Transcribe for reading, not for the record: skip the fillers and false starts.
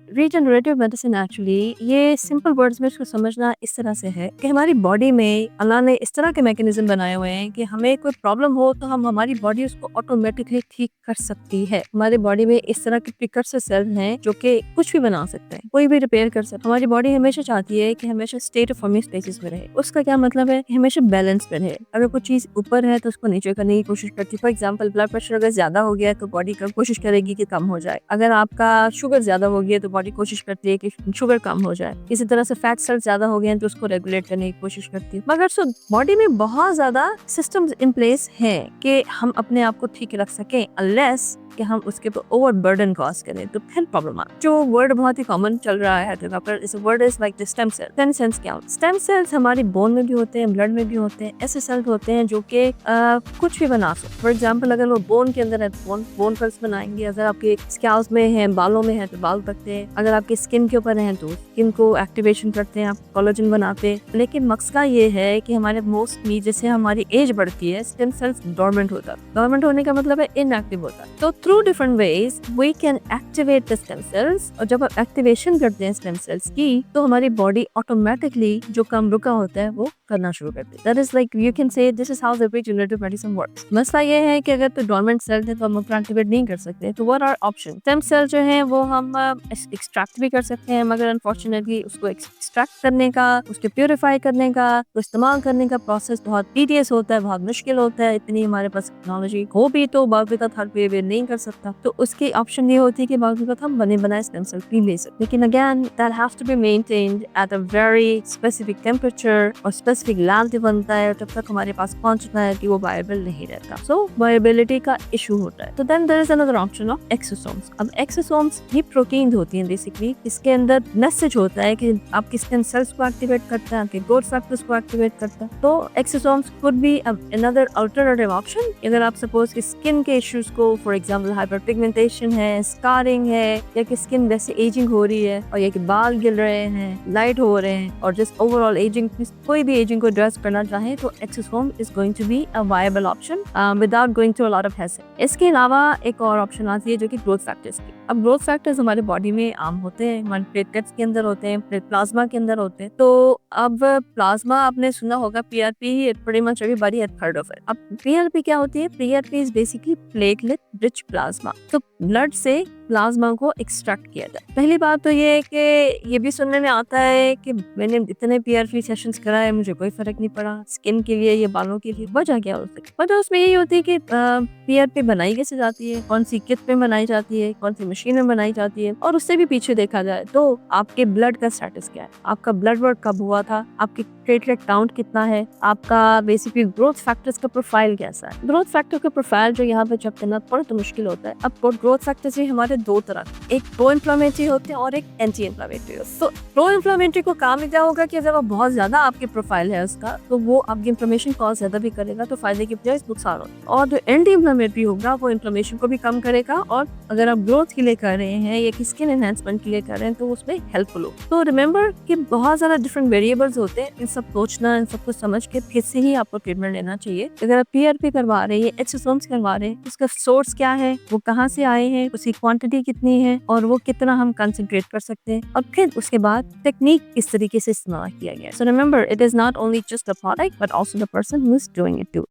Regenerative medicine actually ये simple words में इसको समझना इस तरह से है कि हमारी बॉडी में अल्लाह ने इस तरह के मैकेनिज्म बनाए हुए हैं कि हमें कोई प्रॉब्लम हो तो हमारी बॉडी उसको ऑटोमेटिकली ठीक कर सकती है। हमारी बॉडी में इस तरह के प्रिकर्सर सेल हैं जो कि कुछ भी बना सकते हैं, कोई भी रिपेयर कर सकते हैं। हमारी बॉडी हमेशा चाहती है कि हमेशा स्टेट ऑफ होमियोस्टेसिस में रहे। उसका क्या मतलब है कि हमेशा बैलेंस में रहे। अगर कोई चीज ऊपर है तो उसको नीचे करने की कोशिश करती है। फॉर एग्जाम्पल ब्लड प्रेशर अगर ज्यादा हो गया है तो बॉडी कोशिश करेगी कि कम हो जाए। अगर आपका शुगर ज्यादा हो गया तो बॉडी कोशिश करती है कि शुगर कम हो जाए। इसी तरह से फैट सेल्स ज्यादा हो गए हैं तो उसको रेगुलेट करने की कोशिश करती है। मगर बॉडी में बहुत ज्यादा सिस्टम्स इन प्लेस हैं कि हम अपने आप को ठीक रख सकें, अनलेस कि हम उसके ऊपर ओवर बर्डन कॉज करें तो फिर प्रॉब्लम आती है। जो वर्ड बहुत ही कॉमन चल रहा है जगह पर, इस word is like the stem cell. Stem cells क्या होते हैं? स्टेम सेल्स हमारी बोन में भी होते हैं, ब्लड में भी होते हैं। ऐसे सेल्स होते हैं जो कि कुछ भी बना सकते। फॉर एग्जाम्पल अगर वो बोन के अंदर है तो बोन सेल्स बनाएंगे। अगर आपके स्कैल्प में है, बालों में है तो बाल रखते हैं। अगर आपके स्किन के ऊपर है तो स्किन को एक्टिवेशन करते हैं, आप कोलेजन बनाते हैं। लेकिन मकसद ये है कि हमारे मोस्टली जैसे हमारी एज बढ़ती है स्टेम सेल्स डोरमेंट होता है। डोरमेंट होने का मतलब है इनएक्टिव होता है। तो through different ways we can activate the stem cells. और जब आप एक्टिवेशन करते हैं स्टेम सेल्स की तो हमारी बॉडी ऑटोमेटिकली जो काम रुका होता है वो करना शुरू करती है। That is like you can say this is how the regenerative medicine works. मसला ये है कि अगर तो डोरमेंट सेल है तो हम एक्टिवेट नहीं कर सकते, तो what are option? Stem cell जो है वो हम एक्सट्रैक्ट भी कर सकते हैं, मगर अनफॉर्चुनेटली उसको एक्सट्रैक्ट करने का, उसके प्योरीफाई करने का, इस्तेमाल करने का प्रोसेस बहुत टीडियस होता है, बहुत मुश्किल होता है। इतनी हमारे पास टेक्नोलॉजी हो भी तो बावजूद हर कोई भी नहीं कर सकता। तो उसकी ऑप्शन ये होती है कि बावजूद हम बने बनाए स्टेम सेल भी ले सकते। लेकिन again that haves to be maintained at a very specific temperature और स्पेसिफिक लैब बनता है, तब तक हमारे पास पहुंचना है कि वो वायबल नहीं रहता। सो वायबिलिटी का इशू होता है। तो then there is another option of exosomes. अब एक्सोसोम्स ये प्रोटीन होती हैं बेसिकली। इसके अंदर मैसेज होता है कि आपकी स्किन सेल्स को एक्टिवेट करता है, आपके ग्रोथ फैक्टर्स को एक्टिवेट करता है। तो exosomes could be another alternative option. अगर आप सपोज कि स्किन के इश्यूज को, फॉर एग्जांपल हाइपरपिगमेंटेशन है, स्कारिंग है, या कि स्किन वैसे एजिंग हो रही है, और या कि बाल गिर रहे हैं, लाइट हो रहे हैं, और जस्ट ओवरऑल एजिंग, कोई भी एजिंग को एड्रेस करना चाहे तो exosome is going to be a viable option without going to a lot of hassle. इसके अलावा एक और ऑप्शन आती है जो कि ग्रोथ फैक्टर्स की। अब ग्रोथ फैक्टर्स हमारे बॉडी में आम होते हैं, हमारे प्लेटलेट्स के अंदर होते हैं, प्लाज्मा के अंदर होते हैं। तो अब प्लाज्मा आपने सुना होगा, PRP, pretty much everybody had heard of it. अब पीआरपी क्या होती है? PRP is basically platelet rich plasma. तो ब्लड से प्लाज्मा को एक्सट्रैक्ट किया जाए। पहली बात तो ये है कि ये भी सुनने में आता है कि मैंने इतने पीआरपी सेशंस कराए, मुझे कोई फर्क नहीं पड़ा, स्किन के लिए या बालों के लिए। वजह क्या हो सकती है? वजह उसमें यही होती है कि पीआरपी बनाई कैसे जाती है, कौन सी किट में बनाई जाती है, कौन सी मशीन में बनाई जाती है, और उससे भी पीछे देखा जाए तो आपके ब्लड का स्टेटस क्या है, आपका ब्लड वर्क कब हुआ था, आपकी प्लेटलेट काउंट कितना है, आपका बेसिकली ग्रोथ फैक्टर्स का प्रोफाइल कैसा है। ग्रोथ फैक्टर का प्रोफाइल जो यहाँ पे जब करना थोड़ा तो मुश्किल होता है। अब ग्रोथ फैक्टर्स भी हमारे दो तरह, एक प्रो इन्फ्लेमेटरी होते हैं और एक एंटी इन्फ्लेमेटरी। तो प्रो इन्फ्लेमेटरी को काम क्या होगा कि अगर वो बहुत ज्यादा आपके प्रोफाइल है उसका, तो वो आपकी इन्फ्लेमेशन कॉज ज्यादा भी करेगा, तो फायदे की बजाय नुकसान होगा। और जो एंटी इन्फ्लेमेटरी होगा वो इन्फ्लेमेशन को भी कम करेगा, और अगर आप ग्रोथ के लिए कर रहे हैं या स्किन एनहांसमेंट के लिए कर रहे हैं तो उसमें हेल्पफुल हो। तो रिमेंबर कि बहुत ज्यादा डिफरेंट वेरिएबल्स होते हैं, इन सब सोचना, इन सब कुछ समझ के फिर से ही आपको ट्रीटमेंट लेना चाहिए। अगर आप पीआरपी करवा रहे हैं, एक्सोसोम्स करवा रहे हैं, उसका सोर्स क्या है, वो कहाँ से आए हैं, उसकी क्वांटिटी कितनी है, और वो कितना हम कंसंट्रेट कर सकते हैं, और फिर उसके बाद टेक्निक किस तरीके से इस्तेमाल किया गया। So remember, it is not only just the product but also the person who is doing it to.